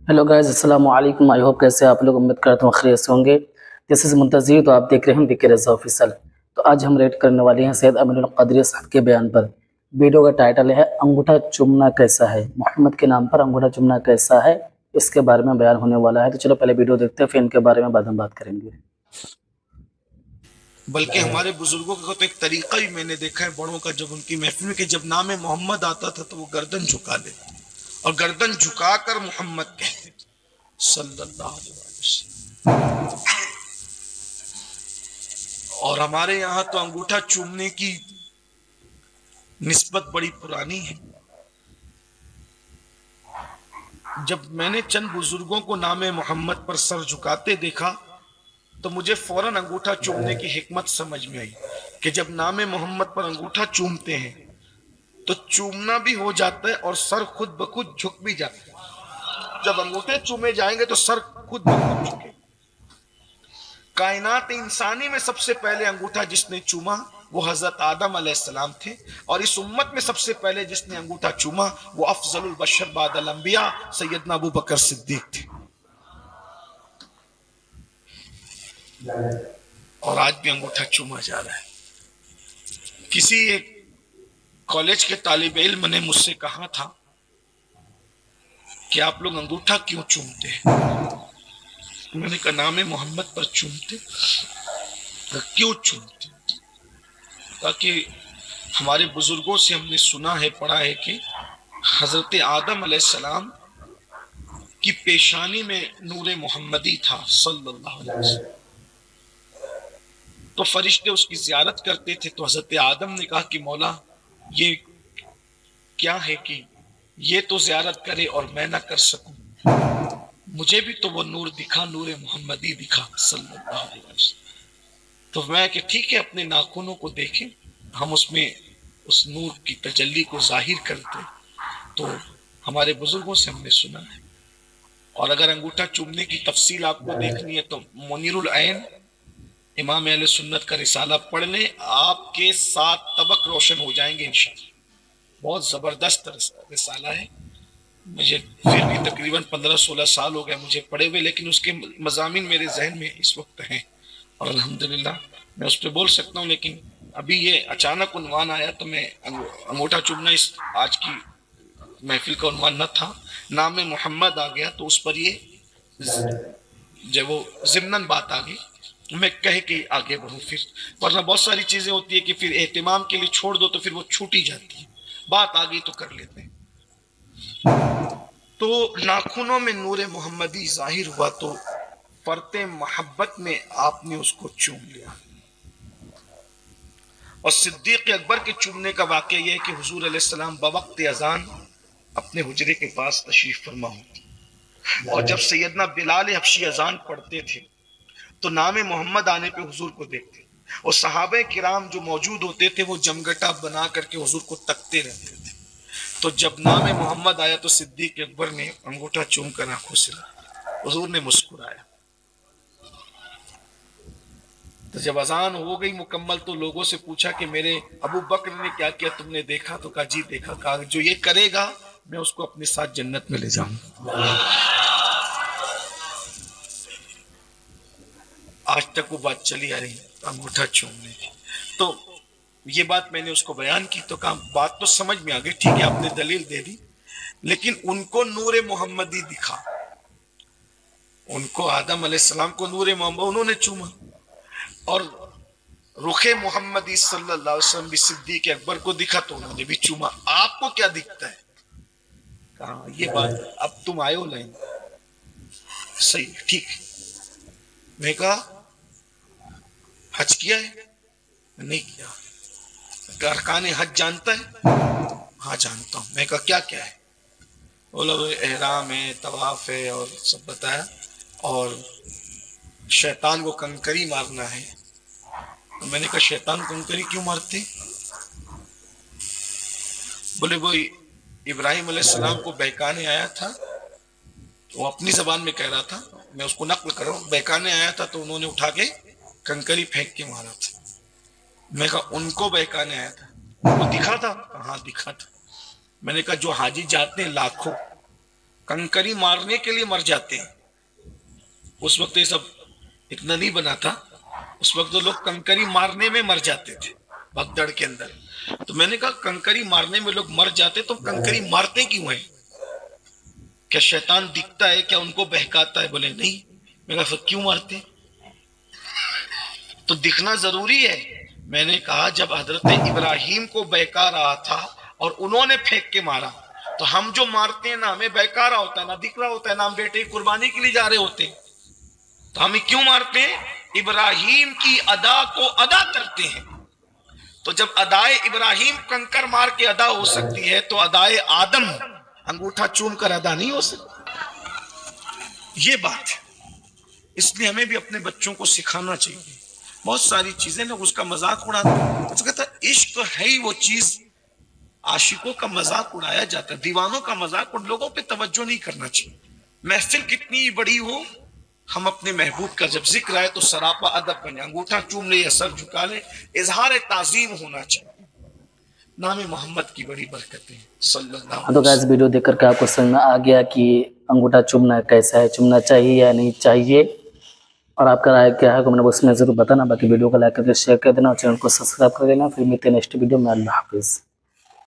Hello guys, अस्सलाम वालेकुम। I hope कैसे आप लोग, उम्मीद करता हूँ खैरियत से होंगे। दिस इज मुंतज़िर, तो आप देख रहे हैं बीके रज़ा ऑफिशियल। तो आज हम रेड करने वाले हैं सैयद अमीनुल क़दरी साहब के बयान पर। वीडियो का टाइटल है अंगूठा चूमना कैसा है, मोहम्मद के नाम पर अंगूठा चूमना कैसा है, इसके बारे में बयान होने वाला है। तो चलो पहले वीडियो देखते हैं, फिर इनके बारे में बाद में बात करेंगे। बल्कि हमारे बुजुर्गों का तो एक तरीका ही मैंने देखा है बड़ों का, जब उनकी महफिल में कि जब नाम मोहम्मद आता था तो वो गर्दन झुका देते और गर्दन झुकाकर मोहम्मद कहते थे सल्लल्लाहु अलैहि वसल्लम। और हमारे यहाँ तो अंगूठा चूमने की निस्बत बड़ी पुरानी है। जब मैंने चंद बुजुर्गों को नाम मोहम्मद पर सर झुकाते देखा तो मुझे फौरन अंगूठा चूमने की हिकमत समझ में आई कि जब नाम मोहम्मद पर अंगूठा चूमते हैं तो चूमना भी हो जाता है और सर खुद ब खुद झुक भी जाता है। जब अंगूठे चूमे जाएंगे तो सर खुद ब खुद झुके। कायनात इंसानी में सबसे पहले अंगूठा जिसने चूमा वो हजरत आदम अलैहिस्सलाम थे, और इस उम्मत में सबसे पहले जिसने अंगूठा चूमा वो अफजलुल बशर बादल अंबिया सैयदना अबू बकर सिद्दीक थे। और आज भी अंगूठा चूमा जा रहा है। किसी एक कॉलेज के तालिब इल्म ने मुझसे कहा था कि आप लोग अंगूठा क्यों चूमते हैं? मैंने कहा नाम मोहम्मद पर चूमते। क्यों चूमते? ताकि हमारे बुजुर्गों से हमने सुना है, पढ़ा है कि हजरत आदम अलैहिस्सलाम की पेशानी में नूर मोहम्मदी था सल्लल्लाहु अलैहि वसल्लम। तो फरिश्ते उसकी ज़ियारत करते थे। तो हजरत आदम ने कहा कि मौला ये क्या है कि ये तो ज़ियारत करे और मैं ना कर सकूं, मुझे भी तो वो नूर दिखा, नूर मोहम्मदी दिखा सल्लल्लाहु अलैहि वसल्लम। तो मैं कि ठीक है, अपने नाखूनों को देखें, हम उसमें उस नूर की तजल्ली को जाहिर करते। तो हमारे बुजुर्गों से हमने सुना है। और अगर अंगूठा चूमने की तफसील आपको देखनी है तो मुनीरुल ऐन इमाम अहले सुन्नत का रिसाला पढ़ लें, आपके 7 तबक रोशन हो जाएंगे इंशाअल्लाह। बहुत ज़बरदस्त रिसाला है। मुझे फिर भी तकरीबन 15-16 साल हो गए मुझे पढ़े हुए, लेकिन उसके मज़ामीन मेरे जहन में इस वक्त हैं और अल्हम्दुलिल्लाह मैं उस पर बोल सकता हूँ। लेकिन अभी ये अचानक उन्वान आया तो मैं अंगूठा चूमना इस आज की महफिल का उन्वान न था, नाम मोहम्मद आ गया तो उस पर ये जब वो ज़िम्नन बात आ गई मैं कह के आगे बढ़ूं। फिर वरना बहुत सारी चीजें होती है कि फिर एहतिमाम के लिए छोड़ दो तो फिर वो छूटी जाती है, बात आ गई तो कर लेते हैं। तो नाखूनों में नूर मोहम्मदी जाहिर हुआ तो फरते मोहब्बत में आपने उसको चूम लिया। और सिद्दीक अकबर के चूमने का वाकया यह है कि हुजूर अलैहिस्सलाम बवक्त अजान अपने हुजरे के पास तशरीफ फरमा होती, और जब सैयदना बिलाल हबशी अजान पढ़ते थे तो नाम मोहम्मद आने पे हुजूर को देखते, और सहाबे किराम जो मौजूद होते थे वो जमगटा बना करके हुजूर को तकते रहते थे। तो जब नाम मोहम्मद आया तो सिद्दीक अकबर ने अंगूठा चूम कर आंखों से हुजूर ने मुस्कुराया। तो जब अजान हो गई मुकम्मल तो लोगों से पूछा कि मेरे अबू बकर ने क्या किया, तुमने देखा? तो कहा जी देखा। कहा जो ये करेगा मैं उसको अपने साथ जन्नत में ले जाऊंगा। आज तक वो बात चली आ रही अंगूठा चूमने की। तो ये बात मैंने उसको बयान की तो कहा बात तो समझ में आ गई, ठीक है आपने दलील दे दी, लेकिन उनको नूर मोहम्मदी दिखा, उनको आदम अलैहिस्सलाम को नूर मोहम्मद उन्होंने चूमा, और रुखे मोहम्मदी सल्लल्लाहु अलैहि वसल्लम भी सिद्दीक अकबर को दिखा तो उन्होंने भी चूमा। आपको क्या दिखता है? कहा ये बात अब तुम आए हो लाइन सही ठीक है। मैं कहा हज किया है? नहीं किया। अरकान हज जानता है? हाँ जानता हूँ। मैं कहा क्या क्या है? बोला एहराम है, तवाफ है और सब बताया, और शैतान को कंकरी मारना है। तो मैंने कहा शैतान कंकरी क्यों मारते? बोले वो इब्राहिम अलैहिस्सलाम को बहकाने आया था, वो अपनी जबान में कह रहा था, मैं उसको नकल कर रहा हूँ, बहकाने आया था तो उन्होंने उठा के कंकरी फेंक के मारा था। मैं कहा उनको बहकाने आया था, वो दिखा था? हाँ दिखा था। मैंने कहा जो हाजी जाते हैं लाखों, कंकरी मारने के लिए मर जाते हैं। उस वक्त ये सब इतना नहीं बना था, उस वक्त तो लोग कंकरी मारने में मर जाते थे भगदड़ के अंदर। तो मैंने कहा कंकरी मारने में लोग मर जाते तो कंकरी मारते क्यों है? क्या शैतान दिखता है, क्या उनको बहकाता है? बोले नहीं। मैंने कहा फिर क्यों मारते? तो दिखना जरूरी है। मैंने कहा जब हजरत इब्राहिम को बहका रहा था और उन्होंने फेंक के मारा, तो हम जो मारते हैं ना हमें बहका रहा होता है, ना दिख रहा होता है, ना हम बेटे की कुर्बानी के लिए जा रहे होते, तो हमें क्यों मारते हैं? इब्राहिम की अदा को अदा करते हैं। तो जब अदाए इब्राहिम कंकर मार के अदा हो सकती है, तो अदाए आदम अंगूठा चूम कर अदा नहीं हो सकती। ये बात है। इसलिए हमें भी अपने बच्चों को सिखाना चाहिए। बहुत सारी चीजें लोग उसका मजाक उड़ाते हैं, तो कहता है इश्क तो है ही वो चीज, आशिकों का मजाक उड़ाया जाता है, दीवानों का मजाक, उन लोगों पे तवज्जो नहीं करना चाहिए। महफिल कितनी बड़ी हो, हम अपने महबूब का जब जिक्र आए तो सरापा अदब बने, अंगूठा चूम ले या सर झुका ले, इजहार ताजीम होना चाहिए। नाम मोहम्मद की बड़ी बरकतें सल्लल्लाहु अलैहि तो गाइस वीडियो देख करके आपको समझ में आ गया कि अंगूठा चूमना कैसा है, चूमना चाहिए या नहीं चाहिए, और आपका राय क्या है कमेंट बॉक्स में जरूर बताना। बाकी वीडियो को लाइक करके शेयर कर देना और चैनल को सब्सक्राइब कर देना। फिर मिलते हैं नेक्स्ट वीडियो में। अल्लाह हाफिज़।